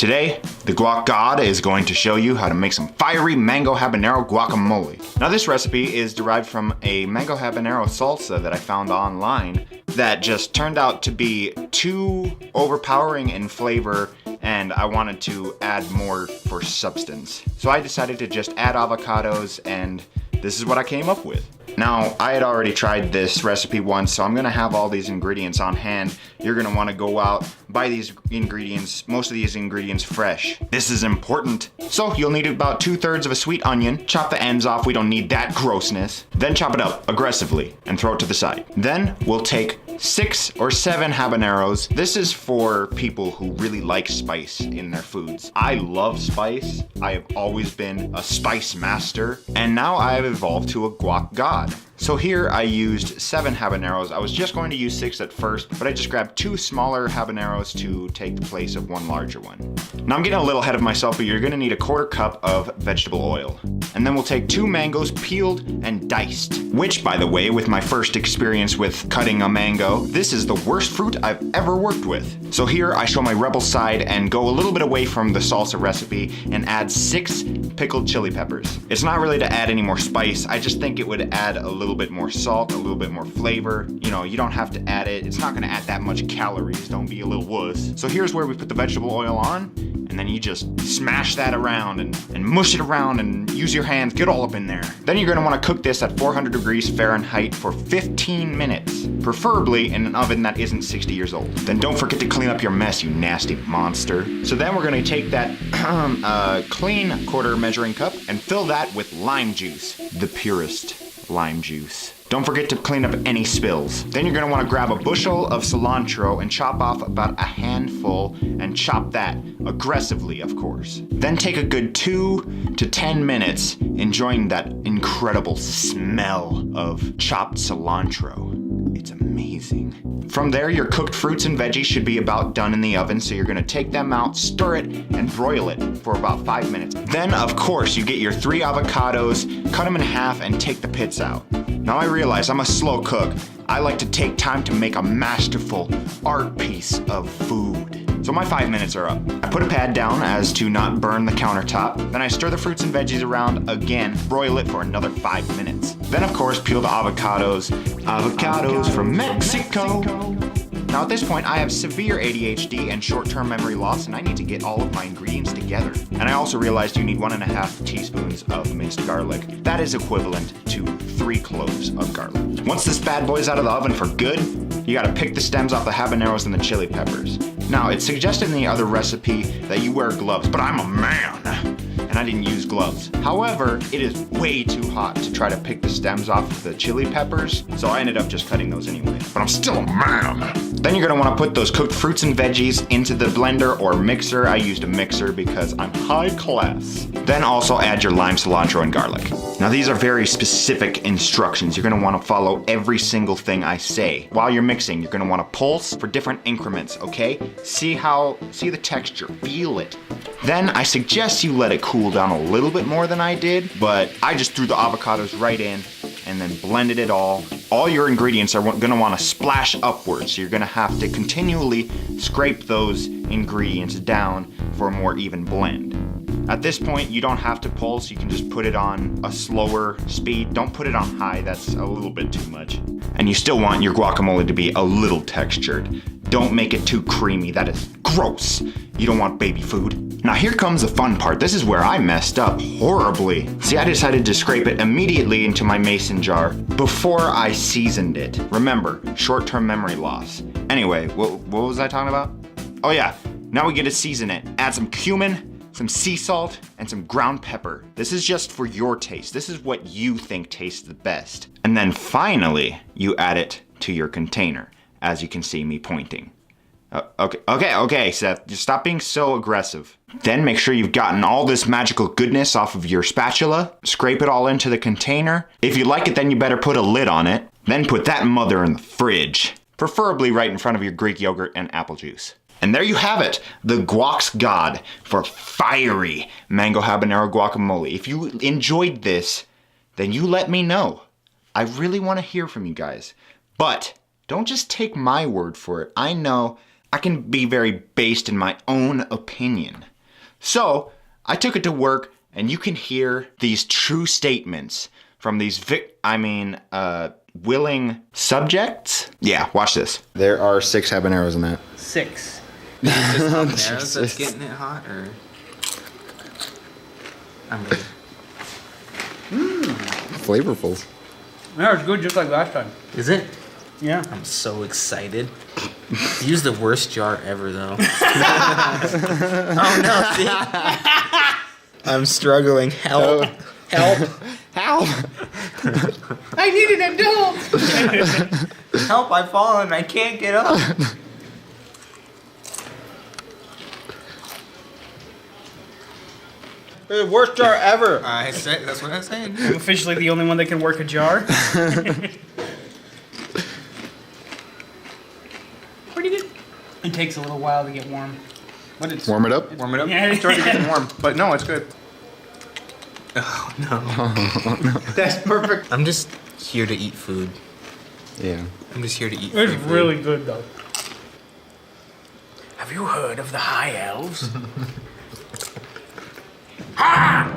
Today, the Guac God is going to show you how to make some fiery mango habanero guacamole. Now this recipe is derived from a mango habanero salsa that I found online that just turned out to be too overpowering in flavor, and I wanted to add more for substance. So I decided to just add avocados, and this is what I came up with. Now, I had already tried this recipe once, so I'm gonna have all these ingredients on hand. You're gonna wanna go out, buy these ingredients, most of these ingredients fresh. This is important. So you'll need about 2/3 of a sweet onion. Chop the ends off, we don't need that grossness. Then chop it up aggressively and throw it to the side. Then we'll take 6 or 7 habaneros. This is for people who really like spice in their foods. I love spice. I have always been a spice master, and now I have evolved to a guac god. So here I used 7 habaneros. I was just going to use 6 at first, but I just grabbed 2 smaller habaneros to take the place of 1 larger one. Now I'm getting a little ahead of myself, but you're gonna need a 1/4 cup of vegetable oil. And then we'll take 2 mangoes peeled and diced, which, by the way, with my first experience with cutting a mango, this is the worst fruit I've ever worked with. So here I show my rebel side and go a little bit away from the salsa recipe and add 6 pickled chili peppers. It's not really to add any more spice, I just think it would add a little bit more salt, a little bit more flavor. You know, you don't have to add it. It's not gonna add that much calories, don't be a little wuss. So here's where we put the vegetable oil on, and then you just smash that around and mush it around and use your hands, get all up in there. Then you're gonna wanna cook this at 400 degrees Fahrenheit for 15 minutes, preferably in an oven that isn't 60 years old. Then don't forget to clean up your mess, you nasty monster. So then we're gonna take that clean 1/4 measuring cup and fill that with lime juice, the purest lime juice. Don't forget to clean up any spills. Then you're gonna wanna grab a bushel of cilantro and chop off about a handful and chop that aggressively, of course. Then take a good 2 to 10 minutes enjoying that incredible smell of chopped cilantro. It's amazing. From there, your cooked fruits and veggies should be about done in the oven, so you're gonna take them out, stir it, and broil it for about 5 minutes. Then, of course, you get your 3 avocados, cut them in half, and take the pits out. Now I realize I'm a slow cook. I like to take time to make a masterful art piece of food. So my 5 minutes are up. I put a pad down as to not burn the countertop. Then I stir the fruits and veggies around again, broil it for another 5 minutes. Then of course peel the avocados. Avocados from Mexico. Now at this point I have severe ADHD and short-term memory loss, and I need to get all of my ingredients together. And I also realized you need 1.5 teaspoons of minced garlic. That is equivalent to 3 cloves of garlic. Once this bad boy's out of the oven for good, you gotta pick the stems off the habaneros and the chili peppers. Now, it's suggested in the other recipe that you wear gloves, but I'm a man, and I didn't use gloves. However, it is way too hot to try to pick the stems off of the chili peppers, so I ended up just cutting those anyway. But I'm still a man. Then you're gonna wanna put those cooked fruits and veggies into the blender or mixer. I used a mixer because I'm high class. Then also add your lime, cilantro, and garlic. Now these are very specific instructions. You're gonna wanna follow every single thing I say. While you're mixing, you're gonna wanna pulse for different increments, okay? See the texture, feel it. Then I suggest you let it cool down a little bit more than I did, but I just threw the avocados right in and then blended it all. All your ingredients are gonna wanna splash upwards, so you're gonna have to continually scrape those ingredients down for a more even blend. At this point, you don't have to pulse, you can just put it on a slower speed. Don't put it on high, that's a little bit too much. And you still want your guacamole to be a little textured. Don't make it too creamy, that is gross. You don't want baby food. Now here comes the fun part. This is where I messed up horribly. See, I decided to scrape it immediately into my mason jar before I seasoned it. Remember, short-term memory loss. Anyway, what was I talking about? Oh yeah, now we get to season it. Add some cumin, some sea salt, and some ground pepper. This is just for your taste. This is what you think tastes the best. And then finally, you add it to your container, as you can see me pointing. Okay, Seth, just stop being so aggressive. Then make sure you've gotten all this magical goodness off of your spatula. Scrape it all into the container. If you like it, then you better put a lid on it. Then put that mother in the fridge, preferably right in front of your Greek yogurt and apple juice. And there you have it, the Guac's God for fiery mango habanero guacamole. If you enjoyed this, then you let me know. I really want to hear from you guys. But don't just take my word for it. I know I can be very based in my own opinion. So I took it to work, and you can hear these true statements from these willing subjects. Yeah, watch this. There are 6 habaneros in that. 6. Just habaneros that's getting it hot, or I'm ready. Flavorful. Yeah, it's good just like last time. Is it? Yeah. I'm so excited. Use the worst jar ever, though. Oh no! See, I'm struggling. Help! Help! Help! I need an adult. Help! I've fallen. I can't get up. The worst jar ever. I said that's what I said. I'm officially the only one that can work a jar. Pretty good. It takes a little while to get warm. But it's Warm it up. Warm it up. Yeah. It's already getting warm, but no, it's good. Oh no! That's perfect. I'm just here to eat food. Yeah. I'm just here to eat. It's food. really good though. Have you heard of the High Elves? Ha!